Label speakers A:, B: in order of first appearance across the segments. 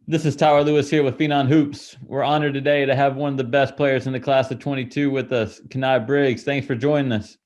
A: This is Tyler Lewis here with Phenom Hoops. We're honored today to have one of the best players in the class of 22 with us, Kheni Briggs. Thanks for joining us.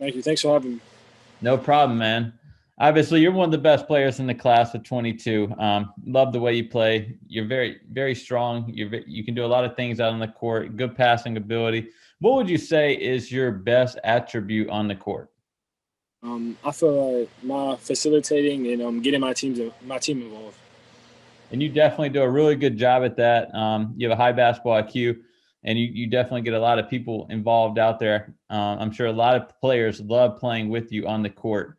B: Thank you. Thanks for having me.
A: No problem, man. Obviously, you're one of the best players in the class of 22. Love the way you play. You're very, very strong. You can do a lot of things out on the court. Good passing ability. What would you say is your best attribute on the court?
B: I feel like my facilitating and getting my team involved.
A: And you definitely do a really good job at that. You have a high basketball IQ, and you definitely get a lot of people involved out there. I'm sure a lot of players love playing with you on the court.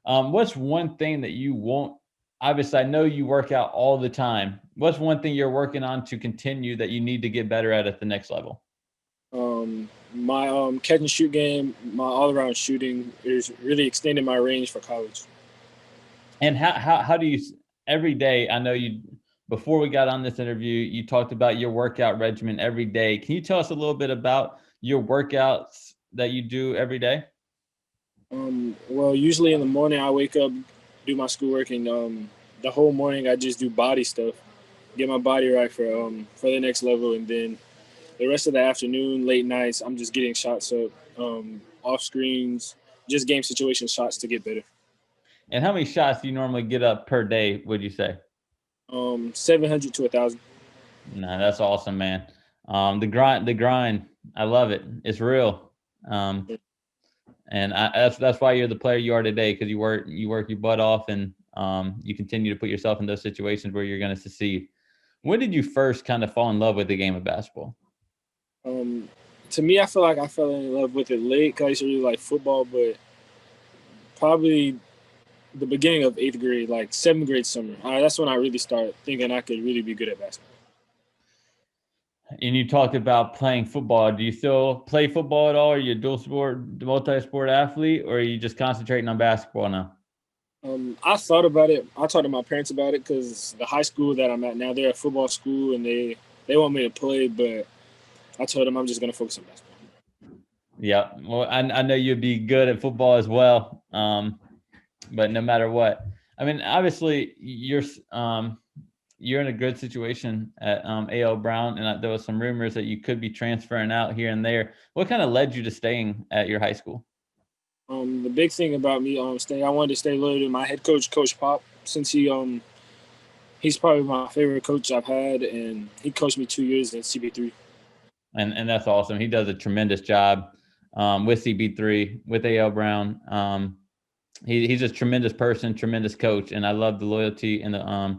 A: What's one thing that you won't? Obviously, I know you work out all the time. What's one thing you're working on to continue that you need to get better at the next level?
B: My catch and shoot game, my all around shooting is really extending my range for college.
A: And how do you every day? I know you before we got on this interview, you talked about your workout regimen every day. Can you tell us a little bit about your workouts that you do every day?
B: Well, usually in the morning I wake up, do my schoolwork, and the whole morning I just do body stuff, get my body right for the next level, and then the rest of the afternoon, late nights, I'm just getting shots up, off screens, just game situation shots to get better.
A: And how many shots do you normally get up per day, would you say?
B: 700 to 1,000.
A: No, that's awesome, man. The grind. I love it. It's real. Um, and that's why you're the player you are today, because you work your butt off, and you continue to put yourself in those situations where you're going to succeed. When did you first kind of fall in love with the game of basketball?
B: Um, to me, I feel like I fell in love with it late because I used to really like football, but probably the beginning of eighth grade, like seventh grade summer. That's when I really started thinking I could really be good at basketball.
A: And you talked about playing football. Do you still play football at all? Are you a dual sport, multi-sport athlete, or are you just concentrating on basketball now?
B: I thought about it. I talked to my parents about it because the high school that I'm at now, they're a football school, and they want me to play, but I told them I'm just gonna focus on basketball.
A: Yeah. Well, I know you'd be good at football as well. But no matter what, I mean, obviously you're in a good situation at AL Brown, and there was some rumors that you could be transferring out here and there. What kind of led you to staying at your high school?
B: The big thing about me staying, I wanted to stay loyal to my head coach, Coach Pop, since he's probably my favorite coach I've had, and he coached me 2 years in CB3.
A: And that's awesome. He does a tremendous job with CB3 with AL Brown. He's a tremendous person, tremendous coach, and I love the loyalty and the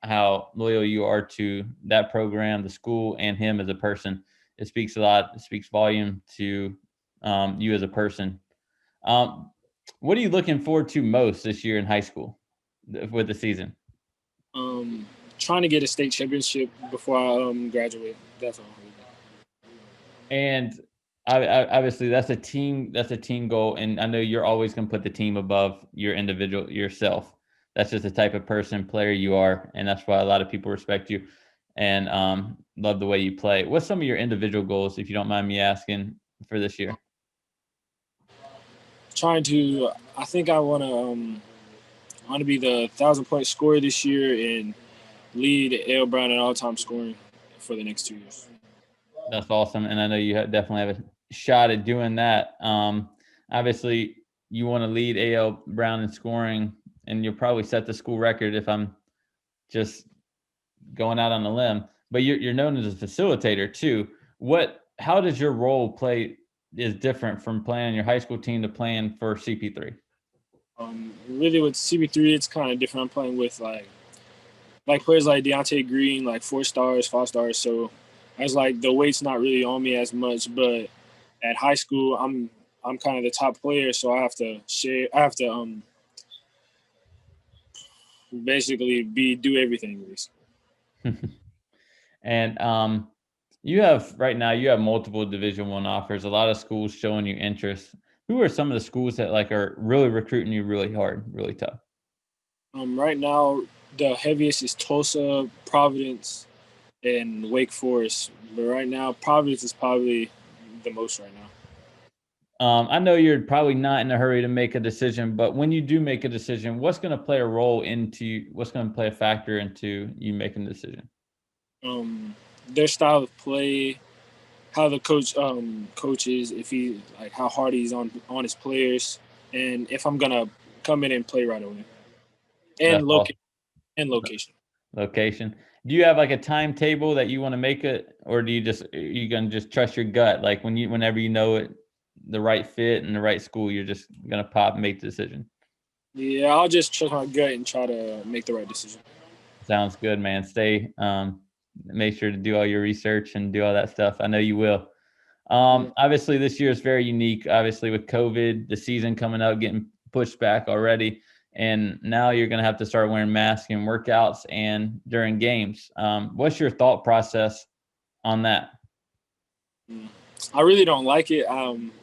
A: how loyal you are to that program, the school, and him as a person. It speaks a lot. It speaks volume to you as a person. Um, what are you looking forward to most this year in high school with the season?
B: Um, Trying to get a state championship before I graduate. That's all.
A: And obviously that's a team goal, and I know you're always going to put the team above your individual yourself. That's just the type of person player you are, and that's why a lot of people respect you and love the way you play. What's some of your individual goals, if you don't mind me asking, for this year?
B: Trying to, I think I want to be the 1,000 point scorer this year and lead L Brown in all time scoring for the next 2 years.
A: That's awesome, and I know you definitely have a shot at doing that. Obviously, you want to lead AL Brown in scoring, and you'll probably set the school record if I'm just going out on a limb. But you're known as a facilitator too. How does your role play is different from playing on your high school team to playing for CP3?
B: Really, with CB3, it's kind of different. I'm playing with like players like Deontay Green, like 4 stars, 5 stars. So it's like the weight's not really on me as much. But at high school, I'm kind of the top player, so I have to share. I have to basically be do everything.
A: And you have right now you have multiple Division 1 offers. A lot of schools showing you interest. Who are some of the schools that like are really recruiting you really hard, really tough?
B: Right now, the heaviest is Tulsa, Providence, and Wake Forest. But right now, Providence is probably the most right now.
A: I know you're probably not in a hurry to make a decision, but when you do make a decision, what's going to play a factor into you making the decision?
B: Their style of play, how the coach coaches, if he like how hard he's on his players, and if I'm gonna come in and play right away, and
A: That's all.
B: location.
A: Location. Do you have like a timetable that you want to make it, or do you just are you gonna just trust your gut? Like whenever you know it, the right fit and the right school, you're just gonna pop and make the decision.
B: Yeah, I'll just trust my gut and try to make the right decision.
A: Sounds good, man. Make sure to do all your research and do all that stuff. I know you will.
B: Yeah.
A: Obviously, this year is very unique. Obviously, with COVID, the season coming up, getting pushed back already, and now you're going to have to start wearing masks in workouts and during games. What's your thought process on that?
B: I really don't like it.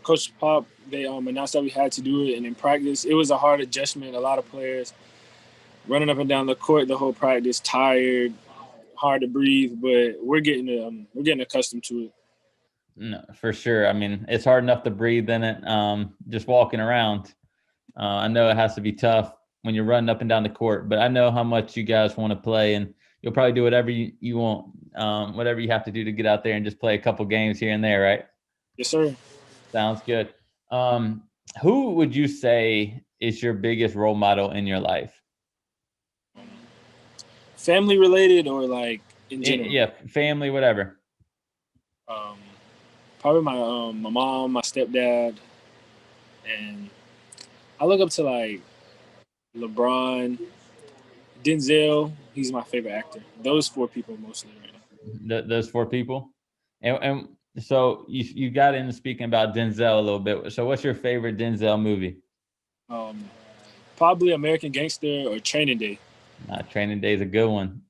B: Coach Pop, they announced that we had to do it, and in practice, it was a hard adjustment. A lot of players running up and down the court the whole practice, tired, hard to breathe. But we're getting accustomed to it.
A: No, for sure. I mean, it's hard enough to breathe in it. Just walking around. I know it has to be tough when you're running up and down the court, but I know how much you guys want to play, and you'll probably do whatever you want, whatever you have to do to get out there and just play a couple games here and there, right?
B: Yes, sir.
A: Sounds good. Um, who would you say is your biggest role model in your life?
B: Family related or like in general?
A: Yeah, family, whatever.
B: Um, Probably my mom, my stepdad, and I look up to like LeBron, Denzel. He's my favorite actor. Those four people mostly right now.
A: Those four people, and so you got into speaking about Denzel a little bit. So, what's your favorite Denzel movie?
B: Um, Probably American Gangster or Training Day.
A: Training Day is a good one.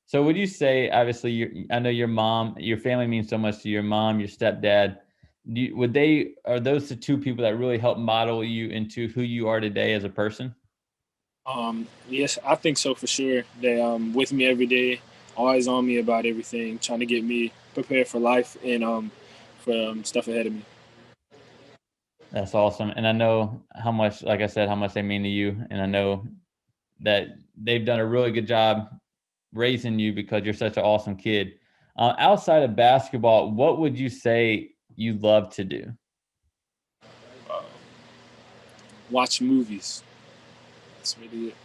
A: So would you say, obviously, I know your family means so much to your mom, your stepdad. Are those the two people that really help model you into who you are today as a person?
B: Yes, I think so for sure. They with me every day, always on me about everything, trying to get me prepared for life and for stuff ahead of me.
A: That's awesome. And I know how much, like I said, how much they mean to you. And I know that they've done a really good job raising you because you're such an awesome kid. Outside of basketball, what would you say you love to do?
B: Uh, Watch movies. That's really it.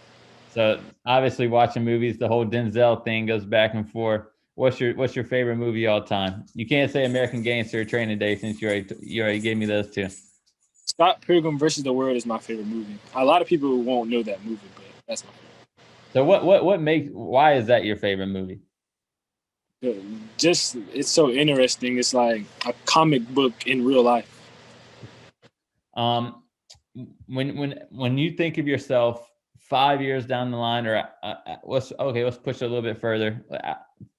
A: So obviously, watching movies, the whole Denzel thing goes back and forth. What's your favorite movie all time? You can't say American Gangster or Training Day since you already gave me those two.
B: Scott Pilgrim versus the World is my favorite movie. A lot of people won't know that movie, but that's my
A: So why is that your favorite movie?
B: favorite. Just it's so interesting. It's like a comic book in real life.
A: Um, when you think of yourself 5 years down the line, or let's push it a little bit further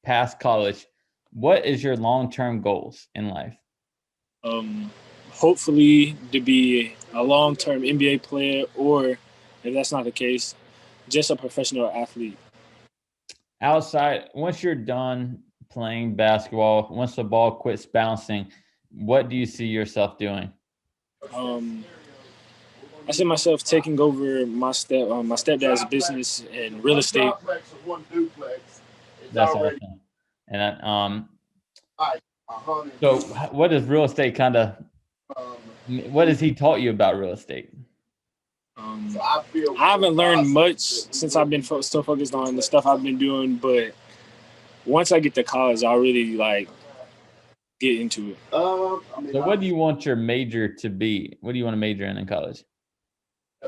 A: past college. What is your long-term goals in life?
B: Um, Hopefully to be a long-term NBA player, or if that's not the case, just a professional athlete.
A: Outside, once you're done playing basketball, once the ball quits bouncing, what do you see yourself doing?
B: Um, I see myself taking over my stepdad's business in real estate.
A: That's awesome. And so what does real estate what has he taught you about real estate?
B: I haven't learned much since I've been so focused on the stuff I've been doing, but once I get to college, I'll really like get into it.
A: So what do you want your major to be? What do you want to major in college?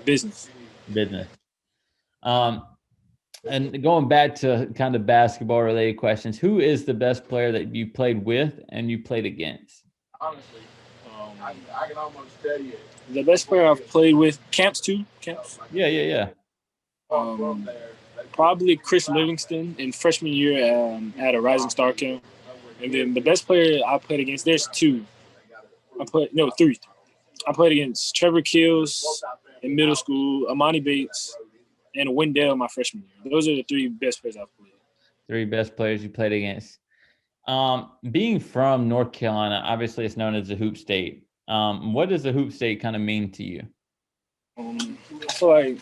B: Business.
A: Business. And going back to kind of basketball related questions, who is the best player that you played with and you played against?
B: Honestly, I can almost tell you. The best player I've played with, Camps.
A: Yeah.
B: Probably Chris Livingston in freshman year at a Rising Star camp. And then the best player I played against, there's two. Three. I played against Trevor Kills in middle school, Amani Bates, and Wendell my freshman year. Those are the three best players I've played.
A: Three best players you played against. Being from North Carolina, obviously it's known as the Hoop State. What does the hoop state kind of mean to you?
B: I feel like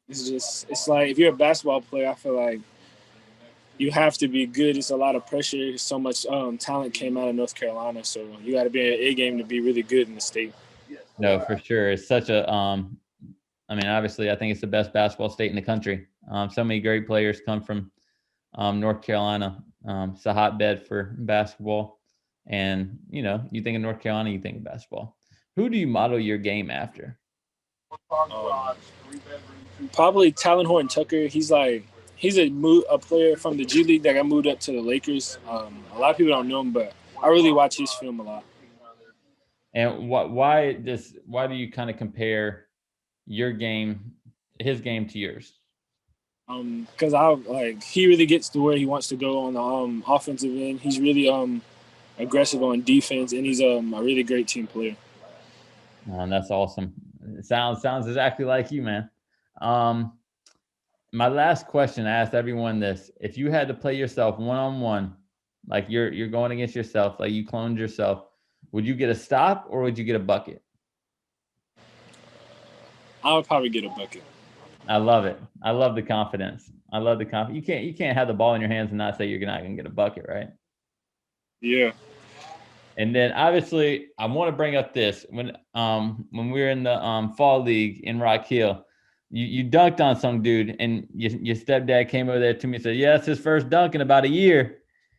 B: it's like if you're a basketball player, I feel like you have to be good. It's a lot of pressure. So much talent came out of North Carolina, so you got to be in an A game to be really good in the state.
A: No, for sure. It's such a I mean, obviously, I think it's the best basketball state in the country. So many great players come from North Carolina. It's a hotbed for basketball. And, you know, you think of North Carolina, you think of basketball. Who do you model your game after?
B: Probably Talon Horton Tucker. He's a player from the G League that got moved up to the Lakers. A lot of people don't know him, but I really watch his film a lot.
A: And why do you kind of compare your game, his game to yours?
B: Because he really gets to where he wants to go on the offensive end. He's really aggressive on defense, and he's a really great team player.
A: That's awesome. It sounds exactly like you, man. My last question, I asked everyone this: if you had to play yourself one-on-one, like you're going against yourself, like you cloned yourself, would you get a stop or would you get a bucket?
B: I would probably get a bucket.
A: I love it. I love the confidence. I love the confidence. You can't have the ball in your hands and not say you're not going to get a bucket, right?
B: Yeah.
A: And then obviously I want to bring up this when we were in the fall league in Rock Hill, you dunked on some dude and your stepdad came over there to me and said, yeah, it's his first dunk in about a year.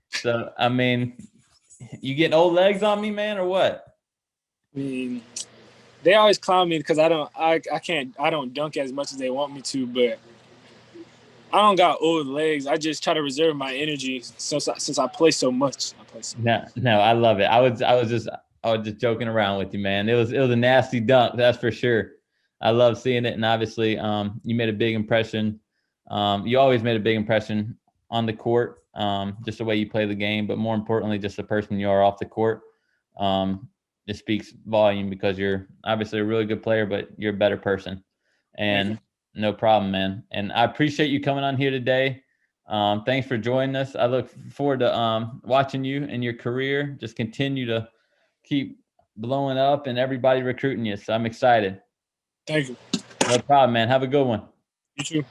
A: So I mean, you getting old legs on me, man, or what?
B: I mean, they always clown me because I don't dunk as much as they want me to, but I don't got old legs. I just try to reserve my energy since I play so much.
A: No, I love it. I was just joking around with you, man. It was a nasty dunk, that's for sure. I love seeing it, and obviously, you made a big impression. You always made a big impression on the court, just the way you play the game, but more importantly, just the person you are off the court. It speaks volume because you're obviously a really good player, but you're a better person. And no problem, man. And I appreciate you coming on here today. Thanks for joining us. I look forward to watching you and your career. Just continue to keep blowing up and everybody recruiting you. So I'm excited.
B: Thank you.
A: No problem, man. Have a good one.
B: You too.